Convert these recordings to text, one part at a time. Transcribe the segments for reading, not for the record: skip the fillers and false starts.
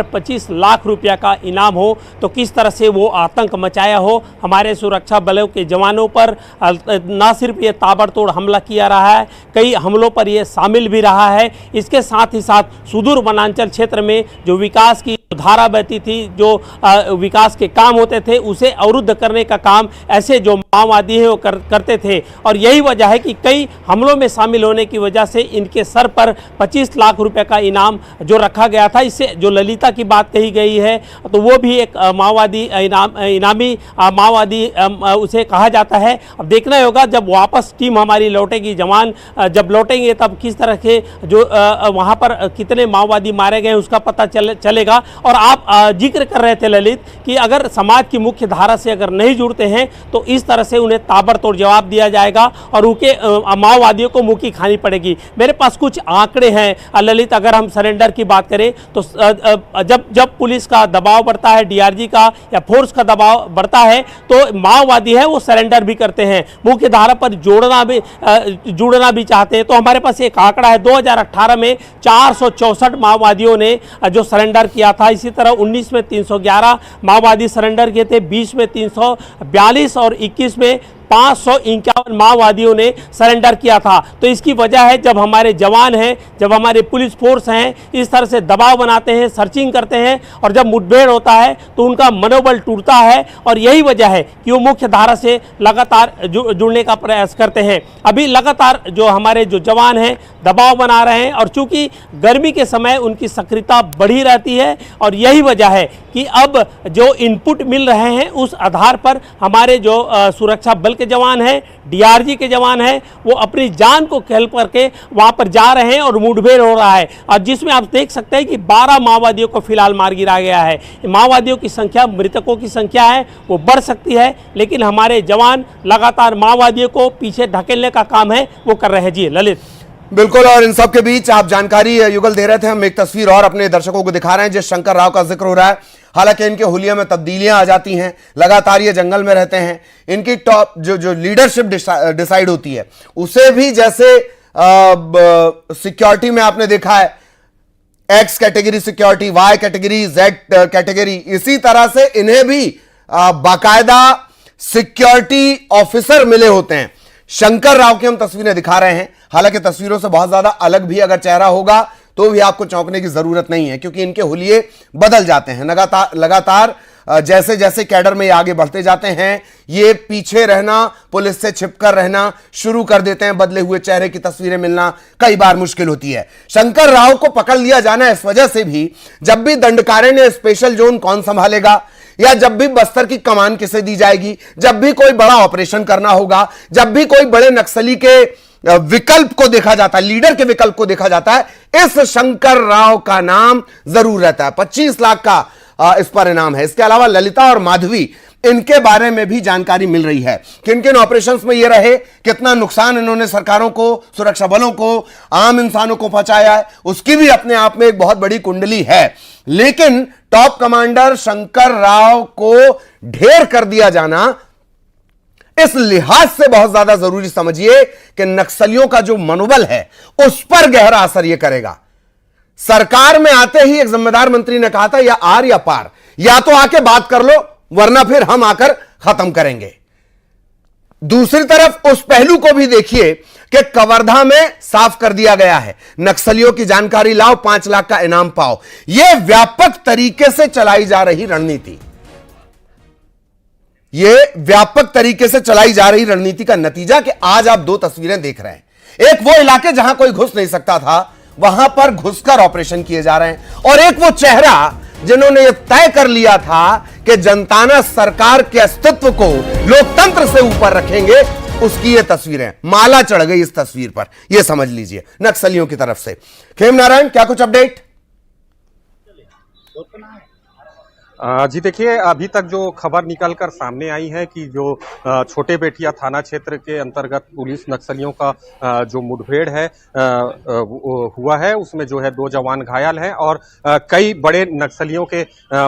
25 लाख रुपया का इनाम हो, तो किस तरह से वो आतंक मचाया हो हमारे सुरक्षा बलों के जवानों पर। ना सिर्फ ये ताबड़तोड़ हमला किया रहा है, कई हमलों पर ये शामिल भी रहा है। इसके साथ ही साथ सुदूर वनांचल क्षेत्र में जो विकास की धारा बहती थी, जो विकास के काम होते थे, उसे अवरुद्ध करने का काम ऐसे जो माओवादी हैं वो करते थे। और यही वजह है कि कई हमलों में शामिल होने की वजह से इनके सर पर 25 लाख रुपए का इनाम जो रखा गया था। इससे जो ललिता की बात कही गई है, तो वो भी एक माओवादी इनामी माओवादी उसे कहा जाता है। अब देखना होगा जब वापस टीम हमारी लौटेगी, जवान जब लौटेंगे, तब किस तरह के जो वहाँ पर कितने माओवादी मारे गए उसका पता चलेगा। और आप जिक्र कर रहे थे ललित कि अगर समाज की मुख्य धारा से अगर नहीं जुड़ते हैं तो इस तरह से उन्हें ताबड़तोड़ जवाब दिया जाएगा और उनके माओवादियों को मुँह की खानी पड़ेगी। मेरे पास कुछ आंकड़े हैं ललित, अगर हम सरेंडर की बात करें तो जब पुलिस का दबाव बढ़ता है, डीआरजी का या फोर्स का दबाव बढ़ता है, तो माओवादी है वो सरेंडर भी करते हैं, मुख्य धारा पर जुड़ना भी चाहते हैं। तो हमारे पास एक आंकड़ा है, 2018 में 464 माओवादियों ने जो सरेंडर किया था। इसी तरह 19 में 311 माओवादी सरेंडर किए थे, 20 में 342 और 21 में 551 माओवादियों ने सरेंडर किया था। तो इसकी वजह है जब हमारे जवान हैं, जब हमारे पुलिस फोर्स हैं, इस तरह से दबाव बनाते हैं, सर्चिंग करते हैं, और जब मुठभेड़ होता है तो उनका मनोबल टूटता है। और यही वजह है कि वो मुख्य धारा से लगातार जुड़ने का प्रयास करते हैं। अभी लगातार जो हमारे जो जवान हैं दबाव बना रहे हैं, और चूंकि गर्मी के समय उनकी सक्रियता बढ़ी रहती है, और यही वजह है कि अब जो इनपुट मिल रहे हैं उस आधार पर हमारे जो सुरक्षा बल के जवान हैं, डीआरजी के जवान हैं, वो अपनी जान को खेल करके वहां पर जा रहे हैं और मुठभेड़ हो रहा है। और जिसमें आप देख सकते हैं कि 12 माओवादियों को फिलहाल मार गिराया गया है। माओवादियों की संख्या, मृतकों की संख्या है वो बढ़ सकती है, लेकिन हमारे जवान लगातार माओवादियों को पीछे धकेलने का काम है वो कर रहे हैं। जी ललित। बिल्कुल, और इन सब के बीच आप जानकारी युगल दे रहे थे, हम एक तस्वीर और अपने दर्शकों को दिखा रहे हैं जिस शंकर राव का जिक्र हो रहा है। हालांकि इनके हुलिया में तब्दीलियां आ जाती हैं, लगातार ये जंगल में रहते हैं, इनकी टॉप जो लीडरशिप डिसाइड होती है उसे भी, जैसे सिक्योरिटी में आपने देखा है X category security, Y category, Z category, इसी तरह से इन्हें भी बाकायदा सिक्योरिटी ऑफिसर मिले होते हैं। शंकर राव की हम तस्वीरें दिखा रहे हैं, हालांकि तस्वीरों से बहुत ज्यादा अलग भी अगर चेहरा होगा तो भी आपको चौंकने की जरूरत नहीं है, क्योंकि इनके हुलिये बदल जाते हैं लगातार। जैसे जैसे कैडर में ये आगे बढ़ते जाते हैं, ये पीछे रहना, पुलिस से छिपकर रहना शुरू कर देते हैं। बदले हुए चेहरे की तस्वीरें मिलना कई बार मुश्किल होती है। शंकर राव को पकड़ लिया जाना इस वजह से भी, जब भी दंडकारण्य स्पेशल जोन कौन संभालेगा, या जब भी बस्तर की कमान किसे दी जाएगी, जब भी कोई बड़ा ऑपरेशन करना होगा, जब भी कोई बड़े नक्सली के विकल्प को देखा जाता है, लीडर के विकल्प को देखा जाता है, इस शंकर राव का नाम जरूर रहता है। 25 लाख का इस पर इनाम है। इसके अलावा ललिता और माधवी, इनके बारे में भी जानकारी मिल रही है, किन किन ऑपरेशंस में ये रहे, कितना नुकसान इन्होंने सरकारों को, सुरक्षा बलों को, आम इंसानों को पहुंचाया है, उसकी भी अपने आप में एक बहुत बड़ी कुंडली है। लेकिन टॉप कमांडर शंकर राव को ढेर कर दिया जाना इस लिहाज से बहुत ज्यादा जरूरी समझिए कि नक्सलियों का जो मनोबल है उस पर गहरा असर यह करेगा। सरकार में आते ही एक जिम्मेदार मंत्री ने कहा था, या आर या पार, या तो आके बात कर लो वरना फिर हम आकर खत्म करेंगे। दूसरी तरफ उस पहलू को भी देखिए कि कवर्धा में साफ कर दिया गया है, नक्सलियों की जानकारी लाओ, 5 लाख का इनाम पाओ। यह व्यापक तरीके से चलाई जा रही रणनीति, यह व्यापक तरीके से चलाई जा रही रणनीति का नतीजा कि आज आप 2 तस्वीरें देख रहे हैं। एक वो इलाके जहां कोई घुस नहीं सकता था, वहां पर घुसकर ऑपरेशन किए जा रहे हैं, और एक वो चेहरा जिन्होंने यह तय कर लिया था कि जनताना सरकार के अस्तित्व को लोकतंत्र से ऊपर रखेंगे, उसकी ये तस्वीरें, माला चढ़ गई इस तस्वीर पर, यह समझ लीजिए नक्सलियों की तरफ से। खेम नारायण, क्या कुछ अपडेट? जी देखिए, अभी तक जो खबर निकल कर सामने आई है कि जो छोटे बेटिया थाना क्षेत्र के अंतर्गत पुलिस नक्सलियों का जो मुठभेड़ है हुआ है, उसमें जो है 2 जवान घायल हैं और कई बड़े नक्सलियों के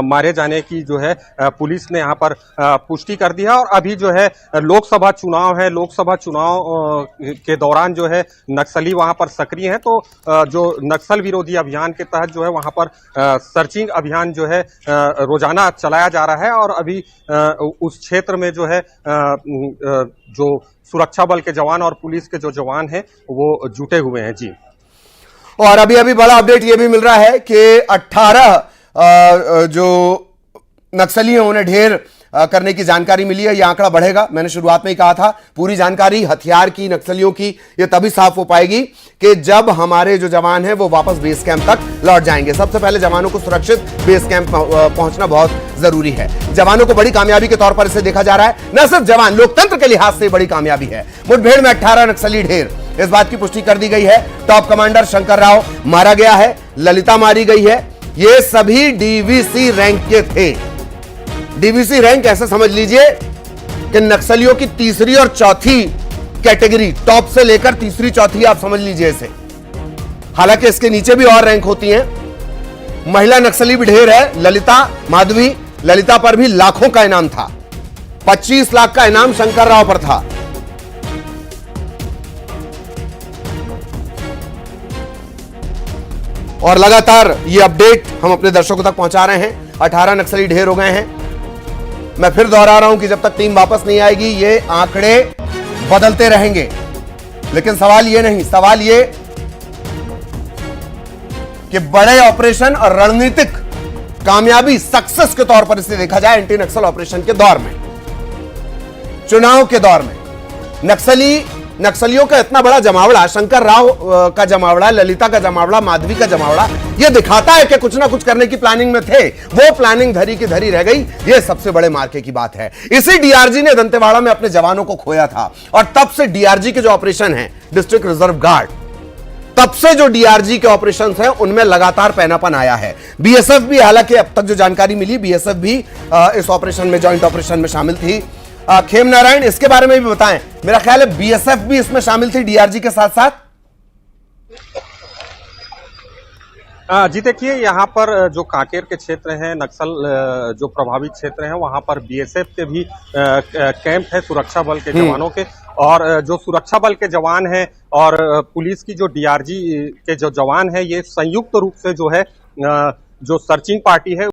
मारे जाने की जो है पुलिस ने यहाँ पर पुष्टि कर दी है। और अभी जो है लोकसभा चुनाव है, लोकसभा चुनाव के दौरान जो है नक्सली वहां पर सक्रिय हैं, तो जो नक्सल विरोधी अभियान के तहत जो है वहां पर सर्चिंग अभियान जो है रोजाना चलाया जा रहा है। और अभी उस क्षेत्र में जो है जो सुरक्षा बल के जवान और पुलिस के जो जवान हैं वो जुटे हुए हैं। जी, और अभी अभी बड़ा अपडेट यह भी मिल रहा है कि 18 जो नक्सली हैं उन्हें ढेर करने की जानकारी मिली है। यह आंकड़ा बढ़ेगा। मैंने शुरुआत में ही कहा था, पूरी जानकारी हथियार की, नक्सलियों की, यह तभी साफ हो पाएगी कि जब हमारे जो जवान हैं वो वापस बेस कैंप तक लौट जाएंगे। सबसे पहले जवानों को सुरक्षित बेस कैंप पहुंचना बहुत जरूरी है। जवानों को बड़ी कामयाबी के तौर पर इसे देखा जा रहा है। न सिर्फ जवान, लोकतंत्र के लिहाज से बड़ी कामयाबी है। मुठभेड़ में 18 नक्सली ढेर, इस बात की पुष्टि कर दी गई है। टॉप कमांडर शंकर राव मारा गया है, ललिता मारी गई है। ये सभी डीवीसी रैंक के थे। डीवीसी रैंक ऐसे समझ लीजिए कि नक्सलियों की तीसरी और चौथी कैटेगरी, टॉप से लेकर तीसरी चौथी आप समझ लीजिए इसे। हालांकि इसके नीचे भी और रैंक होती हैं। महिला नक्सली भी ढेर है, ललिता माधवी। ललिता पर भी लाखों का इनाम था। 25 लाख का इनाम शंकर राव पर था। और लगातार ये अपडेट हम अपने दर्शकों तक पहुंचा रहे हैं। 18 नक्सली ढेर हो गए हैं। मैं फिर दोहरा रहा हूं कि जब तक टीम वापस नहीं आएगी ये आंकड़े बदलते रहेंगे। लेकिन सवाल ये नहीं, सवाल ये कि बड़े ऑपरेशन और रणनीतिक कामयाबी, सक्सेस के तौर पर इसे देखा जाए एंटी नक्सल ऑपरेशन के दौर में, चुनाव के दौर में नक्सलियों का इतना बड़ा जमावड़ा, शंकर राव का जमावड़ा, ललिता का जमावड़ा, माधवी का जमावड़ा, यह दिखाता है कि कुछ ना कुछ करने की प्लानिंग में थे। वो प्लानिंग धरी की धरी रह गई। यह सबसे बड़े मार्के की बात है। इसी डीआरजी ने दंतेवाड़ा में अपने जवानों को खोया था और तब से डीआरजी के जो ऑपरेशन है, डिस्ट्रिक्ट रिजर्व गार्ड, तब से जो डीआरजी के ऑपरेशंस हैं उनमें लगातार पैनापन आया है। बीएसएफ भी, हालांकि अब तक जो जानकारी मिली, बीएसएफ भी इस ऑपरेशन में, जॉइंट ऑपरेशन में शामिल थी। खेम नारायण, इसके बारे में भी बताएं। मेरा ख्याल है बीएसएफ भी इसमें शामिल थी डीआरजी के साथ साथ। जी देखिए, यहाँ पर जो कांकेर के क्षेत्र हैं, नक्सल जो प्रभावित क्षेत्र हैं, वहाँ पर बीएसएफ के भी कैंप है, सुरक्षा बल के जवानों के। और जो सुरक्षा बल के जवान हैं और पुलिस की जो डीआरजी के जो जवान हैं, ये संयुक्त रूप से जो है जो सर्चिंग पार्टी है